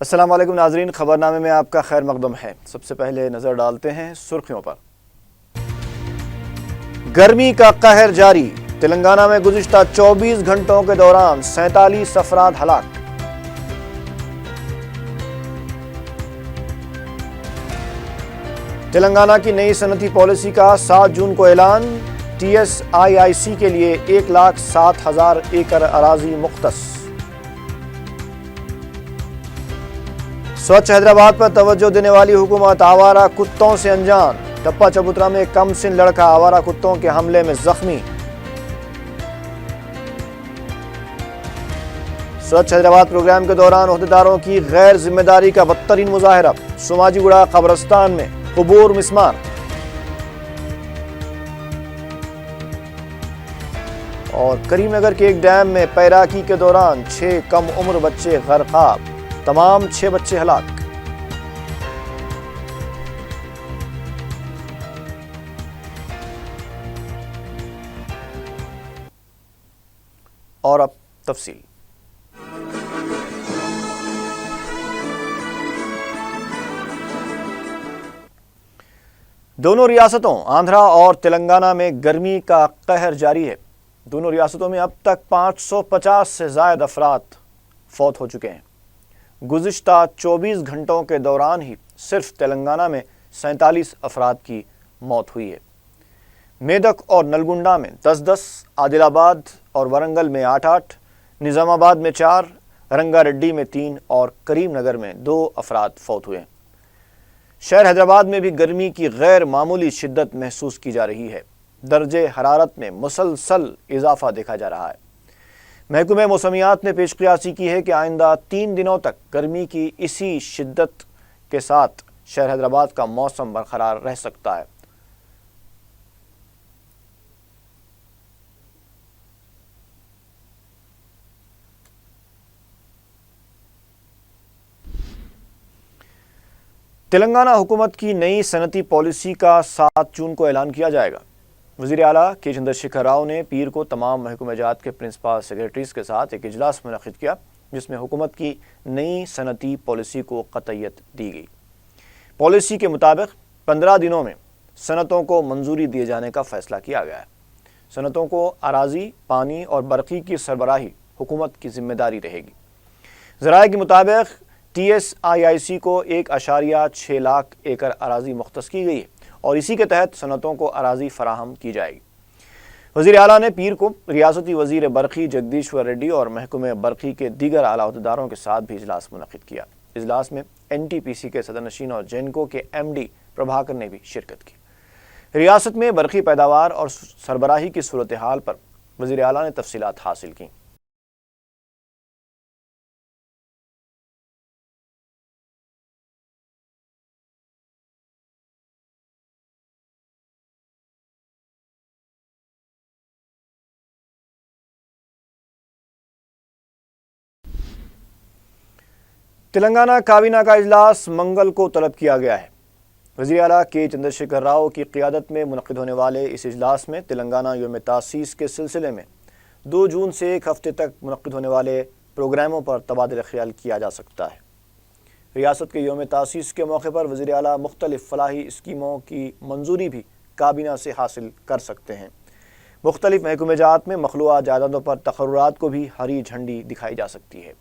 السلام علیکم ناظرین، خبرنامے میں آپ کا خیر مقدم ہے۔ سب سے پہلے نظر ڈالتے ہیں سرخیوں پر۔ گرمی کا قہر جاری، تلنگانہ میں گزشتہ 24 گھنٹوں کے دوران 47 افراد ہلاک۔ تلنگانہ کی نئی صنعتی پالیسی کا 7 جون کو اعلان، TSIIC کے لیے 1,07,000 ایکڑ اراضی مختص۔ سوچھ حیدرآباد پر توجہ دینے والی حکومت آوارہ کتوں سے انجان، ٹپا چبوترا میں کم سن لڑکا آوارہ کتوں کے حملے میں زخمی۔ سوچھ حیدرآباد پروگرام کے دوران عہدیداروں کی غیر ذمہ داری کا بدترین مظاہرہ، سماجی گڑا قبرستان میں قبور مسمار۔ اور کریم نگر کے ایک ڈیم میں پیراکی کے دوران 6 کم عمر بچے غرقاب، تمام 6 بچے ہلاک۔ اور اب تفصیل۔ دونوں ریاستوں آندھرا اور تلنگانہ میں گرمی کا قہر جاری ہے۔ دونوں ریاستوں میں اب تک 550 سے زائد افراد فوت ہو چکے ہیں۔ گزشتہ 24 گھنٹوں کے دوران ہی صرف تلنگانہ میں 47 افراد کی موت ہوئی ہے۔ میدک اور نلگنڈا میں 10-10، عادل آباد اور ورنگل میں 8-8، نظام آباد میں 4، رنگا ریڈی میں 3 اور کریم نگر میں 2 افراد فوت ہوئے ہیں۔ شہر حیدرآباد میں بھی گرمی کی غیر معمولی شدت محسوس کی جا رہی ہے۔ درجہ حرارت میں مسلسل اضافہ دیکھا جا رہا ہے۔ محکمہ موسمیات نے پیش قیاسی کی ہے کہ آئندہ 3 دنوں تک گرمی کی اسی شدت کے ساتھ شہر حیدرآباد کا موسم برقرار رہ سکتا ہے۔ تلنگانہ حکومت کی نئی صنعتی پالیسی کا 7 جون کو اعلان کیا جائے گا۔ وزیر اعلیٰ کے چندر شیکھر راؤ نے پیر کو تمام محکمہ جات کے پرنسپل سیکرٹریز کے ساتھ ایک اجلاس منعقد کیا، جس میں حکومت کی نئی صنعتی پالیسی کو قطعیت دی گئی۔ پالیسی کے مطابق 15 دنوں میں صنعتوں کو منظوری دیے جانے کا فیصلہ کیا گیا ہے۔ صنعتوں کو اراضی، پانی اور برقی کی سربراہی حکومت کی ذمہ داری رہے گی۔ ذرائع کے مطابق TSIIC کو 1.6 لاکھ ایکڑ اراضی مختص کی گئی ہے اور اسی کے تحت صنعتوں کو اراضی فراہم کی جائے گی۔ وزیر اعلیٰ نے پیر کو ریاستی وزیر برقی جگدیشور ریڈی اور محکمہ برقی کے دیگر اعلیٰ عہدیداروں کے ساتھ بھی اجلاس منعقد کیا۔ اجلاس میں NTPC کے صدر نشین اور جینکو کے MD پربھاکر نے بھی شرکت کی۔ ریاست میں برقی پیداوار اور سربراہی کی صورتحال پر وزیر اعلیٰ نے تفصیلات حاصل کیں۔ تلنگانہ کابینہ کا اجلاس منگل کو طلب کیا گیا ہے۔ وزیر اعلیٰ کے چندر شیکھر راؤ کی قیادت میں منعقد ہونے والے اس اجلاس میں تلنگانہ یوم تاسیس کے سلسلے میں 2 جون سے 1 ہفتے تک منعقد ہونے والے پروگراموں پر تبادلہ خیال کیا جا سکتا ہے۔ ریاست کے یوم تاسیس کے موقع پر وزیر اعلیٰ مختلف فلاحی اسکیموں کی منظوری بھی کابینہ سے حاصل کر سکتے ہیں۔ مختلف محکمہ جات میں مخلوعہ جائیدادوں پر تقررات کو بھی ہری جھنڈی دکھائی جا سکتی ہے۔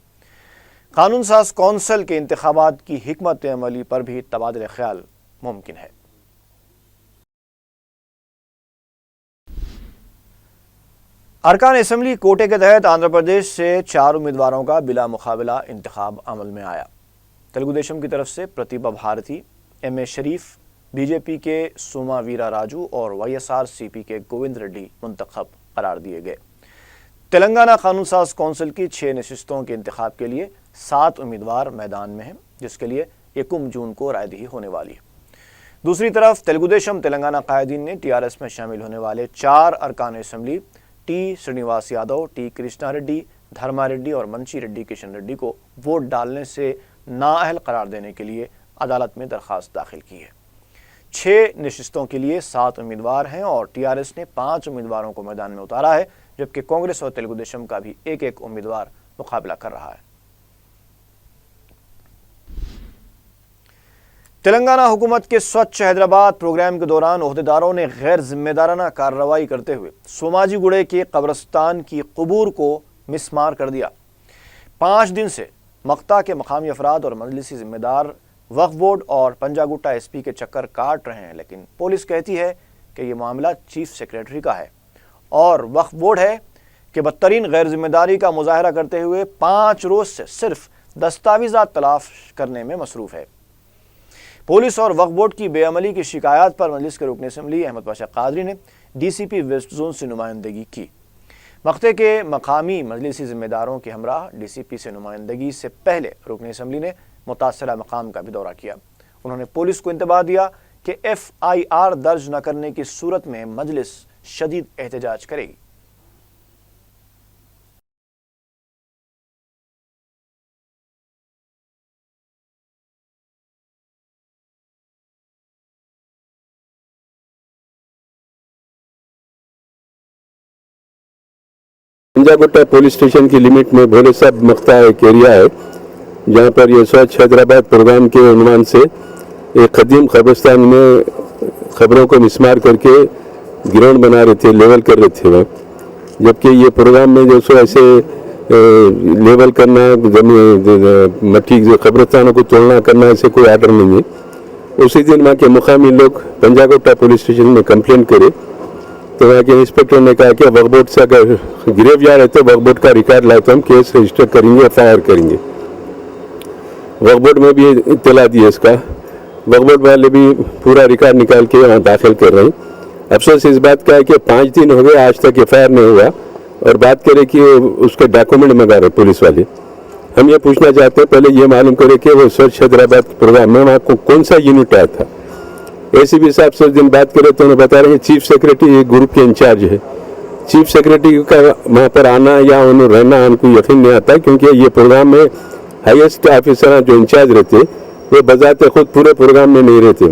قانون ساز کونسل کے انتخابات کی حکمت عملی پر بھی تبادلہ خیال ممکن ہے۔ ارکان اسمبلی کوٹے کے تحت آندھرا پردیش سے 4 امیدواروں کا بلا مقابلہ انتخاب عمل میں آیا۔ تلگو دیشم کی طرف سے پرتیبھا بھارتی، MA شریف، BJP کے سوما ویرا راجو اور YSRCP کے گووند ریڈی منتخب قرار دیے گئے۔ تلنگانہ قانون ساز کونسل کی 6 نشستوں کے انتخاب کے لیے 7 امیدوار میدان میں ہیں، جس کے لیے 1 جون کو رائے دہی ہونے والی ہے۔ دوسری طرف تلگو دیشم تلنگانہ قائدین نے TRS میں شامل ہونے والے 4 ارکان assembly T Srinivas Yadav, T Krishna ready, Dharma ready اور منشی ریڈی کشن ریڈی کو ووٹ ڈالنے سے نااہل قرار دینے کے لیے عدالت میں درخواست داخل کی ہے۔ 6 نشستوں کے لیے 7 امیدوار ہیں اور TRS نے 5 امیدواروں کو میدان میں اتارا ہے، جبکہ کانگریس اور تلگو دیشم کا بھی ایک امیدوار مقابلہ کر رہا ہے۔ تلنگانہ حکومت کے سوچھ حیدرآباد پروگرام کے دوران عہدیداروں نے غیر ذمہ دارانہ کارروائی کرتے ہوئے سوماجی گڑے کے قبرستان کی قبور کو مسمار کر دیا۔ 5 دن سے مقطع کے مقامی افراد اور مجلسی ذمہ دار وقف بورڈ اور پنجا گٹا ایس پی کے چکر کاٹ رہے ہیں، لیکن پولیس کہتی ہے کہ یہ معاملہ چیف سیکریٹری کا ہے اور وقف بورڈ ہے کہ بدترین غیر ذمہ داری کا مظاہرہ کرتے ہوئے 5 روز سے صرف دستاویزات تلاش کرنے میں مصروف ہے۔ پولیس اور وقف بورڈ کی بے عملی کی شکایات پر مجلس کے رکن اسمبلی احمد پاشا قادری نے ڈی سی پی ویسٹ زون سے نمائندگی کی۔ مقطع کے مقامی مجلسی ذمہ داروں کے ہمراہ ڈی سی پی سے نمائندگی سے پہلے رکن اسمبلی نے متاثرہ مقام کا بھی دورہ کیا۔ انہوں نے پولیس کو انتباہ دیا کہ FIR درج نہ کرنے کی صورت میں مجلس شدید احتجاج کرے گی۔ पंजा गुट्टा पुलिस स्टेशन की लिमिट में भोले साहब मख्ता एक एरिया है जहाँ पर ये स्वच्छ हैदराबाद प्रोग्राम के अनुमान से एक कदीम कब्रिस्तान में खबरों को मिसमार करके ग्राउंड बना रहे थे, लेवल कर रहे थे वहाँ। जबकि ये प्रोग्राम में जो सो ऐसे लेवल करना, मट्टी कब्रिस्तानों को तोड़ना करना, ऐसे कोई आर्डर नहीं है। उसी दिन वहाँ के मुकामी लोग पंजा गुट्टा पुलिस स्टेशन में कंप्लेंट करे तो वहाँ के इंस्पेक्टर ने कहा कि वक्फ बोर्ड से अगर गिरफ्तार है तो वक्फ बोर्ड का रिकॉर्ड लाए तो हम केस रजिस्टर करेंगे, FIR करेंगे। वक्फ बोर्ड में भी इत्तला दी है इसका, वक्फ बोर्ड वाले भी पूरा रिकॉर्ड निकाल के वहाँ दाखिल कर रहे हैं। अफसोस इस बात का है कि 5 दिन हो गए आज तक FIR नहीं हुआ और बात करें कि उसके डॉक्यूमेंट मंगा रहे पुलिस वाले। हम ये पूछना चाहते हैं, पहले ये मालूम करें कि वो स्वच्छ हैदराबाद प्रोग्राम में वहाँ को कौन सा यूनिट आया था। ACP साहब से उस दिन बात करें तो उन्हें बता रहे हैं चीफ सेक्रेटरी ग्रुप के इंचार्ज है। चीफ सेक्रेटरी का वहाँ पर आना या उन्हें रहना उनको यकीन नहीं आता, क्योंकि ये प्रोग्राम में हाईएस्ट ऑफिसर जो इंचार्ज रहते वो बजाते खुद पूरे प्रोग्राम में नहीं रहते।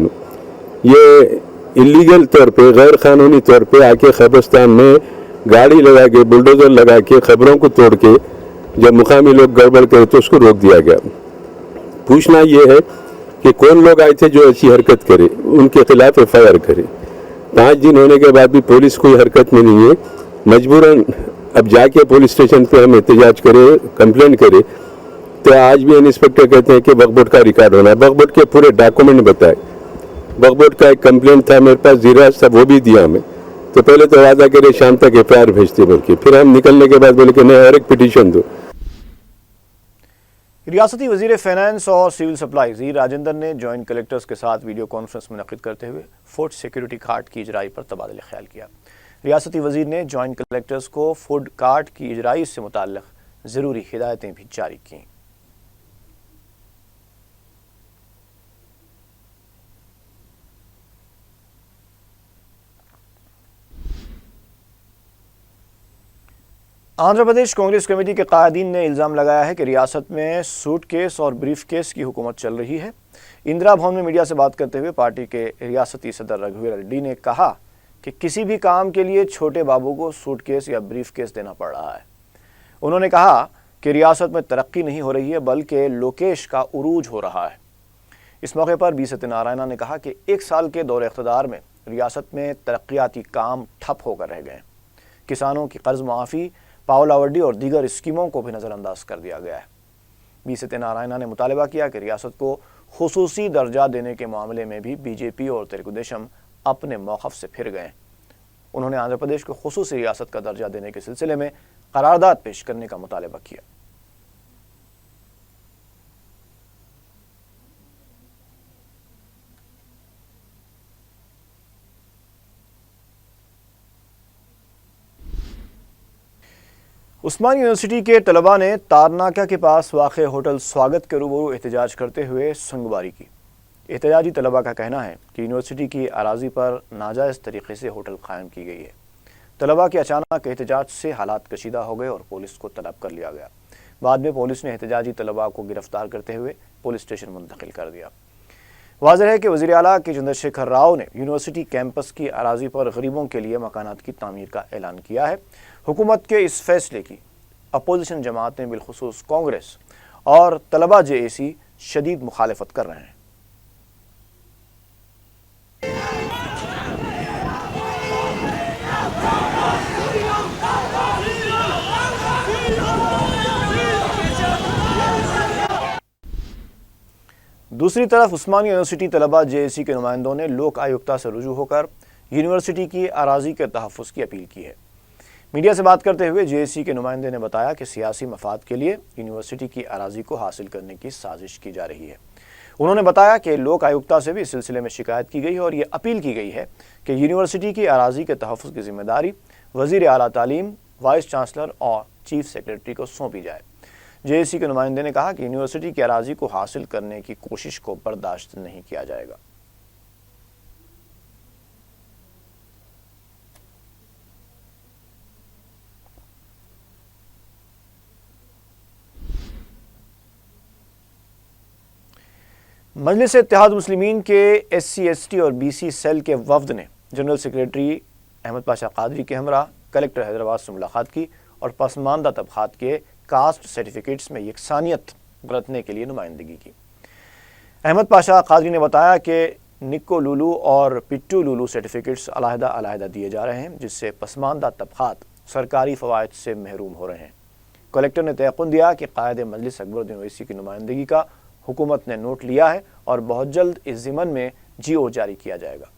ये इलीगल तौर पे, गैर कानूनी तौर पे आके कब्रिस्तान में गाड़ी लगा के, बुलडोजर लगा के खबरों को तोड़ के जब मुकामी लोग गड़बड़ करे तो उसको रोक दिया गया। पूछना ये है कि कौन लोग आए थे जो ऐसी हरकत करे, उनके खिलाफ FIR करे। 5 दिन होने के बाद भी पुलिस कोई हरकत में नहीं है। मजबूरन अब जाके पुलिस स्टेशन पे हम एहतजाज करे, कंप्लेंट करे तो आज भी इंस्पेक्टर कहते हैं कि वक्फ बोर्ड का रिकॉर्ड होना है। वक्फ बोर्ड के पूरे डॉक्यूमेंट बताए। वक्फ बोर्ड का एक कंप्लेंट था मेरे पास, जीराज था, वो भी दिया हमें। तो पहले तो वादा करे शाम तक FIR भेजते बल्कि, फिर हम निकलने के बाद बोले कि नहीं और एक पिटीशन दो। रियासती वजीर फाइनेंस और सिविल सप्लाईज ई राजेंद्र ने जॉइंट कलेक्टर्स के साथ वीडियो कॉन्फ्रेंस मुनक्किद करते हुए फूड सिक्योरिटी कार्ड की इजराई पर तबादले ख्याल किया। रियासती वजीर ने जॉइंट कलेक्टर्स को फूड कार्ड की इजराई से मुताल्लिक ज़रूरी हिदायतें भी जारी कीं। आंध्र प्रदेश कांग्रेस कमेटी के कायदीन ने इल्ज़ाम लगाया है कि रियासत में सूटकेस और ब्रीफकेस की हुकूमत चल रही है। इंदिरा भवन में मीडिया से बात करते हुए पार्टी के रियासती सदर रघुवीर रेड्डी ने कहा कि किसी भी काम के लिए छोटे बाबू को सूटकेस या ब्रीफकेस देना पड़ रहा है। उन्होंने कहा कि रियासत में तरक्की नहीं हो रही है बल्कि लोकेश का उरूज हो रहा है। इस मौके पर बी सत्यनारायणा ने कहा कि 1 साल के दौरे इख्तिदार में रियासत में तरक्याती काम ठप होकर रह गए। किसानों की कर्ज माफ़ी, पावलावड्डी और दीगर स्कीमों को भी नज़रअंदाज कर दिया गया है। बी सत्यनारायणा ने मुतालबा किया कि रियासत को खुसूसी दर्जा देने के मामले में भी बीजेपी और तेलुगुदेशम अपने मौक़िफ़ से फिर गए। उन्होंने आंध्र प्रदेश को खुसूसी रियासत का दर्जा देने के सिलसिले में करारदाद पेश करने का मुतालबा किया। उस्मानी यूनिवर्सिटी के तलबा ने तारनाका के पास वाक़े होटल स्वागत के रूबरू एहतजाज करते हुए सुंगबारी की। एहतजाजी तलबा का कहना है कि यूनिवर्सिटी की अराज़ी पर नाजायज़ तरीके से होटल कायम की गई है। तलबा के अचानक एहतजाज से हालात कशीदा हो गए और पुलिस को तलब कर लिया गया। बाद में पुलिस ने एहतजाजी तलबा को गिरफ्तार करते हुए पुलिस स्टेशन मुंतकिल कर दिया। वाज़ेह है कि वज़ीर आला के चंद्रशेखर राव ने यूनिवर्सिटी कैंपस की अराज़ी पर गरीबों के लिए मकानात की तामीर का ऐलान किया है। हुकूमत के इस फैसले की अपोजिशन जमातें बिलखुसूस कांग्रेस और तलबा JAC शदीद मुखालफत कर रहे हैं। दूसरी तरफ उस्मानिया यूनिवर्सिटी तलबा JAC के नुमाइंदों ने लोक आयुक्ता से रुजू होकर यूनिवर्सिटी की अराजी के तहफ़्फ़ुज़ की अपील की है। मीडिया से बात करते हुए JAC के नुमाइंदे ने बताया कि सियासी मफाद के लिए यूनिवर्सिटी की अराजी को हासिल करने की साजिश की जा रही है। उन्होंने बताया कि लोक आयुक्ता से भी इस सिलसिले में शिकायत की गई है और ये अपील की गई है कि यूनिवर्सिटी की अराजी के तहफ़्फ़ुज़ की जिम्मेदारी वज़ीर आला तालीम, वाइस चांसलर और चीफ सेक्रेटरी को सौंपी जाए। JAC के नुमाइंदे ने कहा कि यूनिवर्सिटी की अराजी को हासिल करने की कोशिश को बर्दाश्त नहीं किया जाएगा। मजलिस-ए-इत्तेहाद मुस्लिमीन के SC, ST और BC सेल के वफ्द ने जनरल सेक्रेटरी अहमद पाशा कादरी के हमरा कलेक्टर हैदराबाद से मुलाकात की और पसमानदा तबक़ात के कास्ट सर्टिफिकेट्स में यकसानियत बरतने के लिए नुमाइंदगी की। अहमद पाशा कादरी ने बताया कि निक्को लुलू और पिट्टू लुलू सर्टिफिकेट्स अलहदा दिए जा रहे हैं, जिससे पसमानदा तबक़ात सरकारी फ़वाइद से महरूम हो रहे हैं। कलेक्टर ने तयक़ुन दिया कि कायद मजलिस अकबरुद्दीन ओवैसी की नुमाइंदगी का हुकूमत ने नोट लिया है और बहुत जल्द इस ज़िमन में GO जारी किया जाएगा।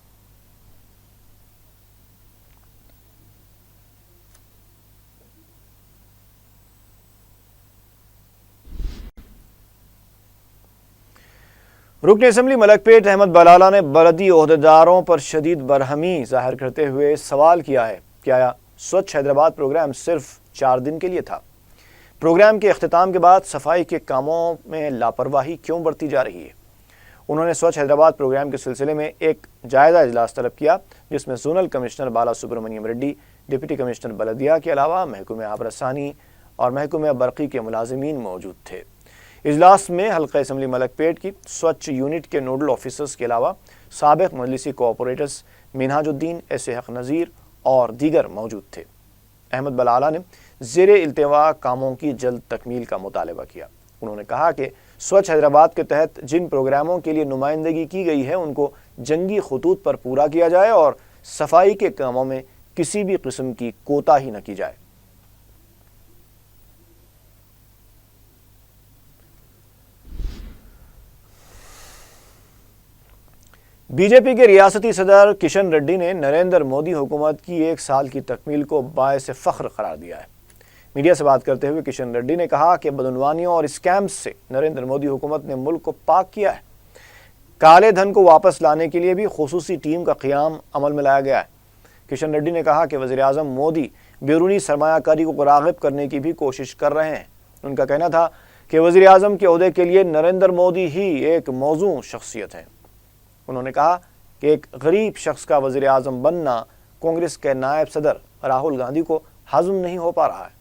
रुकन असम्बली मलकपेट अहमद बलाला ने बलदी ओहदेदारों पर शदीद बरहमी जाहिर करते हुए सवाल किया है कि आया स्वच्छ हैदराबाद प्रोग्राम सिर्फ 4 दिन के लिए था। प्रोग्राम के अख्तिताम के बाद सफाई के कामों में लापरवाही क्यों बरती जा रही है। उन्होंने स्वच्छ हैदराबाद प्रोग्राम के सिलसिले में एक जायज़ा इजलास तलब किया, जिसमें जोनल कमिश्नर बाला सुब्रमण्यम रेड्डी, डिप्टी कमिश्नर बलदिया के अलावा महकमे आबरसानी और महकमे बरक़ी के मुलाजिमीन मौजूद थे। इजलास में हल्का असम्बली मलकपेट की स्वच्छ यूनिट के नोडल ऑफिसर्स के अलावा साबिक़ मजलिसी कोऑपरेटर्स मिनहाजुद्दीन, ऐसे हक नज़ीर और दीगर मौजूद थे। अहमद बलाला ने ज़ेरे इल्तिवा कामों की जल्द तकमील का मुतालबा किया। उन्होंने कहा कि स्वच्छ हैदराबाद के तहत जिन प्रोग्रामों के लिए नुमाइंदगी की गई है उनको जंगी खतूत पर पूरा किया जाए और सफाई के कामों में किसी भी किस्म की कोताही न की जाए। बीजेपी के रियासती सदर किशन रेड्डी ने नरेंद्र मोदी हुकूमत की 1 साल की तकमील को बायस फ़ख्र करार दिया है। मीडिया से बात करते हुए किशन रेड्डी ने कहा कि बदनवानियों और स्कैम्स से नरेंद्र मोदी हुकूमत ने मुल्क को पाक किया है। काले धन को वापस लाने के लिए भी खुसूसी टीम का क़याम अमल में लाया गया है। किशन रेड्डी ने कहा कि वज़ीर आज़म मोदी बैरूनी सरमायाकारी को राग़िब करने की भी कोशिश कर रहे हैं। उनका कहना था कि वज़ीर आज़म के ओहदे के लिए नरेंद्र मोदी ही एक मौजूद शख्सियत है। उन्होंने कहा कि एक गरीब शख्स का वज़ीर आज़म बनना कांग्रेस के नायब सदर राहुल गांधी को हज़म नहीं हो पा रहा है।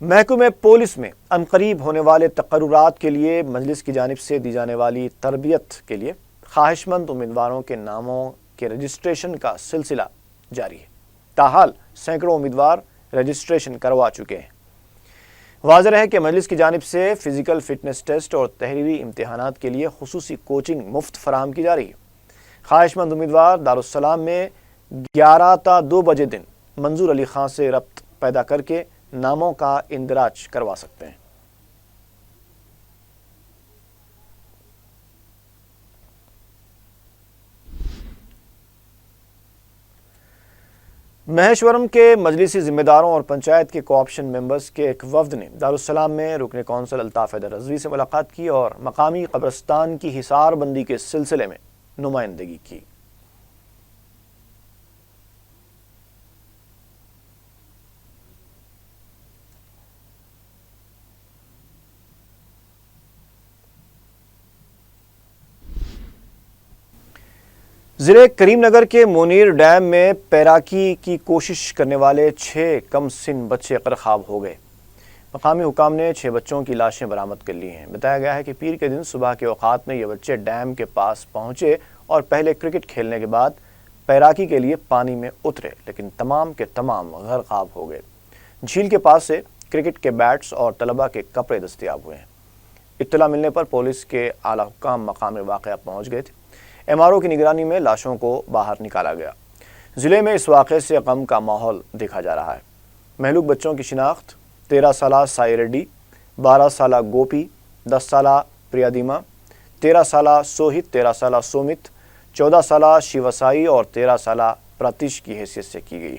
महकमे पुलिस में अनकरीब होने वाले तकर्रुरात के लिए मजलिस की जानिब से दी जाने वाली तरबियत के लिए ख्वाहिशमंद उम्मीदवारों के नामों के रजिस्ट्रेशन का सिलसिला जारी है। ताहाल सैकड़ों उम्मीदवार रजिस्ट्रेशन करवा चुके हैं। वाज़ेह है कि मजलिस की जानिब से फ़िज़िकल फ़िटनेस टेस्ट और तहरीरी इम्तिहानात के लिए खुसूसी कोचिंग मुफ्त फराहम की जा रही है। ख्वाहिशमंद उम्मीदवार दारुस्सलाम में 11 ता 2 बजे दिन मंजूर अली खां से रब्त पैदा करके नामों का इंदराज करवा सकते हैं। महेश्वरम के मजलिसी ज़िम्मेदारों और पंचायत के कोऑप्शन मेंबर्स के एक वफ्द ने दारुस्सलाम में रुकन कौंसल अल्ताफ़ हैदर रज़वी से मुलाकात की और मकामी कब्रिस्तान की हिसार बंदी के सिलसिले में नुमाइंदगी की। ज़िले करीमनगर के मुनीर डैम में तैराकी की कोशिश करने वाले 6 कम सिन बच्चे ग़रक़ाब हो गए। मकामी हुकाम ने 6 बच्चों की लाशें बरामद कर ली हैं। बताया गया है कि पीर के दिन सुबह के औक़ात में ये बच्चे डैम के पास पहुँचे और पहले क्रिकेट खेलने के बाद तैराकी के लिए पानी में उतरे, लेकिन तमाम के तमाम ग़रक़ाब हो गए। झील के पास से क्रिकेट के बैट्स और तलबा के कपड़े दस्तयाब हुए हैं। इत्तला मिलने पर पुलिस के आला हुक्काम मकाम वाक़या पहुँच गए थे। MRO की निगरानी में लाशों को बाहर निकाला गया। ज़िले में इस वाक़े से गम का माहौल देखा जा रहा है। महलूक बच्चों की शिनाख्त 13 साला साई रेड्डी, 12 साला गोपी, 10 साला प्रियादिमा, 13 साला सोहित, 13 साला सोमित, 14 साला शिवसाई और 13 साला प्रतीश की हैसियत से की गई।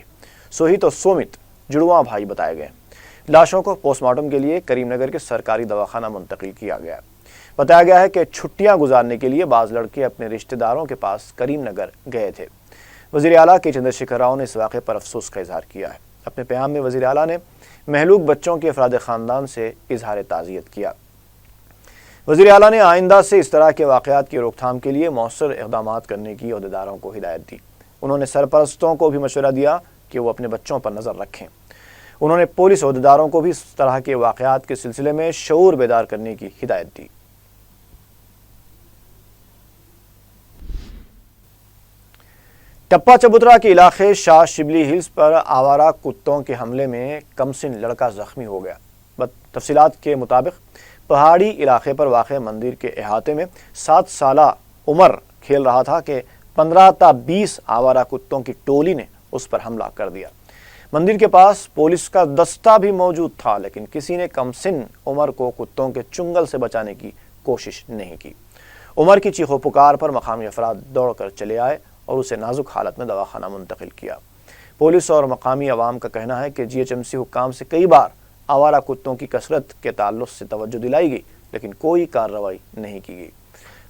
सोहित और सोमित जुड़वां भाई बताए गए। लाशों को पोस्टमार्टम के लिए करीमनगर के सरकारी दवाखाना मुंतकिल किया गया। बताया गया है कि छुट्टियां गुजारने के लिए बाज़ लड़के अपने रिश्तेदारों के पास करीमनगर गए थे। वज़ीर आला के चंद्रशेखर राव ने इस वाक़े पर अफसोस का इजहार किया है। अपने पैगाम में वज़ीर आला ने महलूक बच्चों के अफराद ख़ानदान से इजहार ताज़ियत किया। वज़ीर आला ने आइंदा से इस तरह के वाक़यात की रोकथाम के लिए मौसर इक़दाम करने की अहदेदारों को हिदायत दी। उन्होंने सरपरस्तों को भी मशवरा दिया कि वो अपने बच्चों पर नज़र रखें। उन्होंने पुलिस अहदेदारों को भी इस तरह के वाक़यात के सिलसिले में शऊर बेदार करने की हिदायत दी। टप्पा चबूतरा के इलाके शाह शिबली हिल्स पर आवारा कुत्तों के हमले में कमसिन लड़का जख्मी हो गया। तफसीलात के मुताबिक पहाड़ी इलाके पर वाक़ मंदिर के अहाते में 7 साला उमर खेल रहा था कि 15 ता 20 आवारा कुत्तों की टोली ने उस पर हमला कर दिया। मंदिर के पास पुलिस का दस्ता भी मौजूद था, लेकिन किसी ने कमसिन उमर को कुत्तों के चुंगल से बचाने की कोशिश नहीं की। उमर की चीखों पुकार पर मकामी अफराद दौड़कर चले आए और उसे नाजुक हालत में दवाखाना मुंतकिल किया। पुलिस और मकामी अवाम का कहना है कि GHMC हुक्काम से कई बार आवारा कुत्तों की कसरत के ताल्लुक से तवज्जो दिलाई गई, लेकिन कोई कार्रवाई नहीं की गई।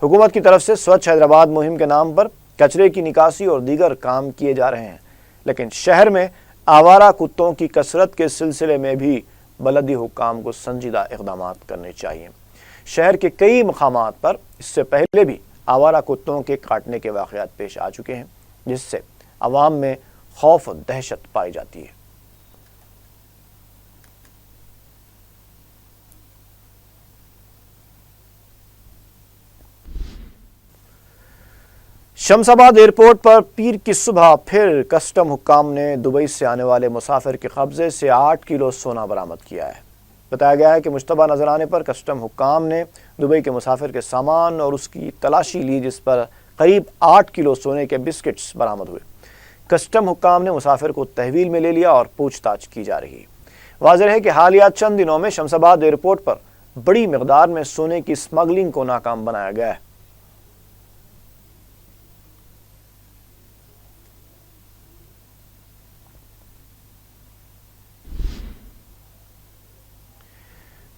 हुकूमत की तरफ से स्वच्छ हैदराबाद मुहिम के नाम पर कचरे की निकासी और दीगर काम किए जा रहे हैं, लेकिन शहर में आवारा कुत्तों की कसरत के सिलसिले में भी बलदी हुक्काम को संजीदा इक़दाम करने चाहिए। शहर के कई मकामात पर इससे पहले भी आवारा कुत्तों के काटने के वाक़यात पेश आ चुके हैं, जिससे अवाम में खौफ और दहशत पाई जाती है। शमशाबाद एयरपोर्ट पर पीर की सुबह फिर कस्टम हुक्काम ने दुबई से आने वाले मुसाफिर के कब्जे से 8 किलो सोना बरामद किया है। बताया गया है कि मुश्तबा नजर आने पर कस्टम हुक्काम ने दुबई के मुसाफिर के सामान और उसकी तलाशी ली, जिस पर करीब 8 किलो सोने के बिस्किट्स बरामद हुए। कस्टम हुक्काम ने मुसाफिर को तहवील में ले लिया और पूछताछ की जा रही है। वाज़ेह है कि हालिया चंद दिनों में शमशाबाद एयरपोर्ट पर बड़ी मिकदार में सोने की स्मगलिंग को नाकाम बनाया गया है।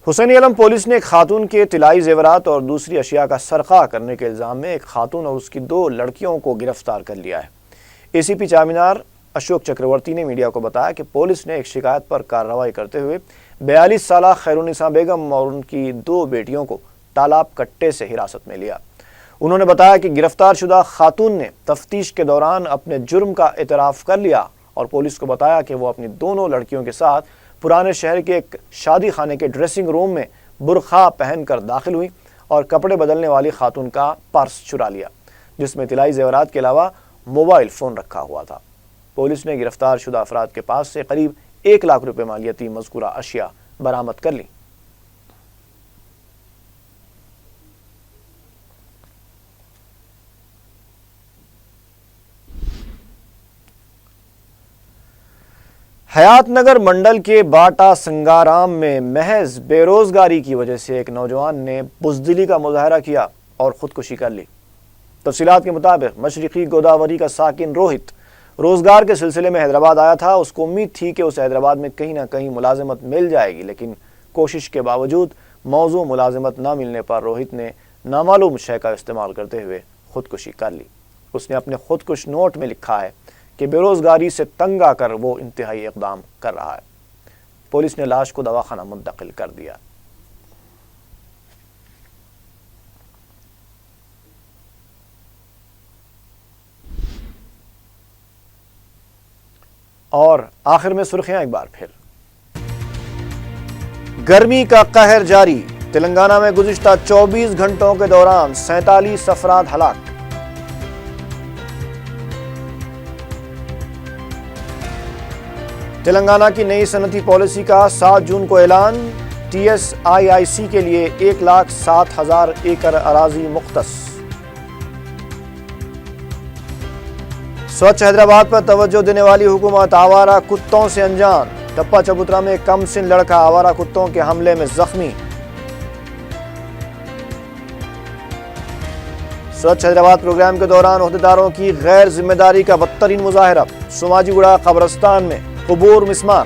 हुसैनी आलम पुलिस ने एक खातून के तिलाई जेवरात और दूसरी अशिया का सरका करने के इल्ज़ाम में एक खातून और उसकी 2 लड़कियों को गिरफ्तार कर लिया है। ACP चामीनार अशोक चक्रवर्ती ने मीडिया को बताया कि पुलिस ने एक शिकायत पर कार्रवाई करते हुए 42 साला खैरुनिसा बेगम और उनकी 2 बेटियों को तालाब कट्टे से हिरासत में लिया। उन्होंने बताया कि गिरफ्तार शुदा खातून ने तफ्तीश के दौरान अपने जुर्म का एतराफ़ कर लिया और पुलिस को बताया कि वो अपनी दोनों लड़कियों के साथ पुराने शहर के एक शादी खाने के ड्रेसिंग रूम में बुरखा पहनकर दाखिल हुई और कपड़े बदलने वाली खातून का पर्स चुरा लिया, जिसमें तिलाई जेवरात के अलावा मोबाइल फ़ोन रखा हुआ था। पुलिस ने गिरफ्तार शुदा अफराद के पास से करीब 1 लाख रुपए मालियती मज़कूरा अशिया बरामद कर ली। हयात नगर मंडल के बाटा संगाराम में महज बेरोजगारी की वजह से एक नौजवान ने बुज़दिली का मुजाहरा किया और खुदकुशी कर ली। तफसीलात के मुताबिक मशरिकी गोदावरी का साकिन रोहित रोजगार के सिलसिले में हैदराबाद आया था। उसको उम्मीद थी कि उसे हैदराबाद में कहीं ना कहीं मुलाजिमत मिल जाएगी, लेकिन कोशिश के बावजूद मौजू मुलाजिमत ना मिलने पर रोहित ने नामालूम शय का इस्तेमाल करते हुए खुदकुशी कर ली। उसने अपने खुदकुश नोट में लिखा है कि बेरोजगारी से तंग आकर वो इंतहाई इक़दाम कर रहा है। पुलिस ने लाश को दवाखाना मुंतकिल कर दिया। और आखिर में सुर्खियां एक बार फिर। गर्मी का कहर जारी, तेलंगाना में गुज़िश्ता 24 घंटों के दौरान 47 अफराद हलाक। तेलंगाना की नई सनती पॉलिसी का 7 जून को ऐलान। TSIIC के लिए 1,07,000 एकड़ अराजी मुख्तस। स्वच्छ हैदराबाद पर तवज्जो देने वाली हुकूमत आवारा कुत्तों से अनजान। ٹپا چبوترا میں کم سن لڑکا آوارہ کتوں کے حملے میں زخمی۔ سوچھ حیدرآباد پروگرام کے دوران عہدیداروں کی غیر ذمہ داری کا بدترین مظاہرہ، سماجی گڑا قبرستان میں قبور مسمار۔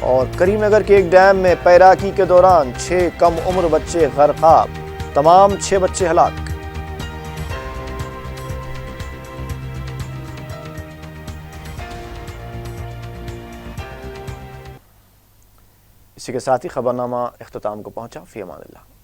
اور کریم نگر کے ایک ڈیم میں پیراکی کے دوران 6 کم عمر بچے غرقاب، تمام 6 بچے ہلاک۔ اسی کے ساتھ ہی خبرنامہ اختتام کو پہنچا۔ فی امان اللہ۔